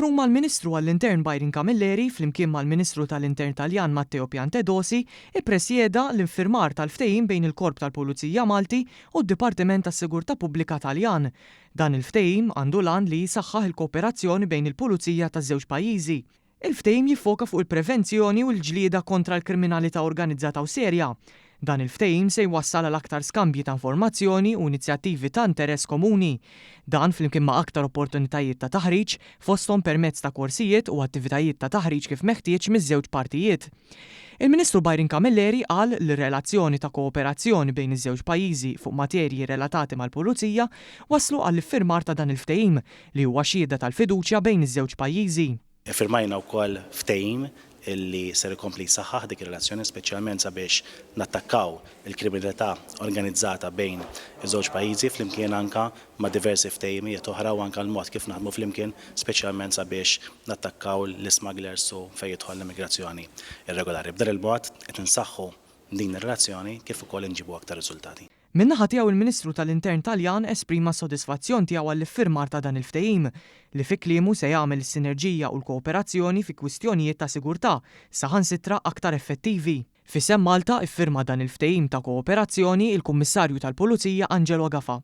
Mifhum mal-Ministru għall-Intern Byron Camilleri flimkien mal-Ministru tal-Intern Taljan Matteo Piantedosi ippresjeda l-infirmar tal-ftehim bejn il-Korp tal-Pulizija Malti u d-Dipartiment tas-Sigurtà Pubblika Taljan. Dan il-ftehim għandu lan li jisaħħaħ il-kooperazzjoni bejn il-Pulizija taż-żewġ pajjiżi. Il-ftehim jiffoka fuq il-prevenzjoni u l-ġlieda kontra l-kriminalità organizzata u serja. Dan il-ftehim se jwassal għal aktar skambji ta' informazzjoni u inizjattivi ta' interess komuni. Dan flimkien ma' aktar opportunitajiet ta' taħriġ fosthom permezz ta' korsijiet u attivitajiet ta' taħriġ kif meħtieġ miż-żewġ partijiet. Il-Ministru Byron Camilleri qal li relazzjoni ta' kooperazzjoni bejn iż-żewġ pajjiżi fuq materji relatati mal-Pulizija waslu għall-iffirmar ta' dan il-ftehim li huwa xhieda tal-fiduċja bejn iż-żewġ pajjiżi. Firmajna wkoll ftehim illi ser ikompli jsaħħaħ dik ir-relazzjoni speċjalment sabiex nattakkaw il-kriminalità organizzata bejn iż-żewġ pajjiżi flimkien anke ma' diversi ftehimijiet oħra u anke l-mod kif naħdmu flimkien speċjalment sabiex nattakkaw l-smugglers u fejn jidħol l-immigrazzjoni irregolari. B'dan il-mod qed insaħħu din ir-relazzjoni kif ukoll inġibu aktar riżultati. Min-naħa tiegħu il-Ministru tal-Intern Taljan esprima s-sodisfazzjon tiegħu għall-iffirmar ta' dan il-ftehim li fi kliemu se jagħmel is-sinerġija u l-kooperazzjoni fi kwistjonijiet ta' sigurtà saħansitra aktar effettivi. Fisem Malta iffirma dan il-ftehim ta' kooperazzjoni il-Kummissarju tal-Pulizija Angelo Gafa.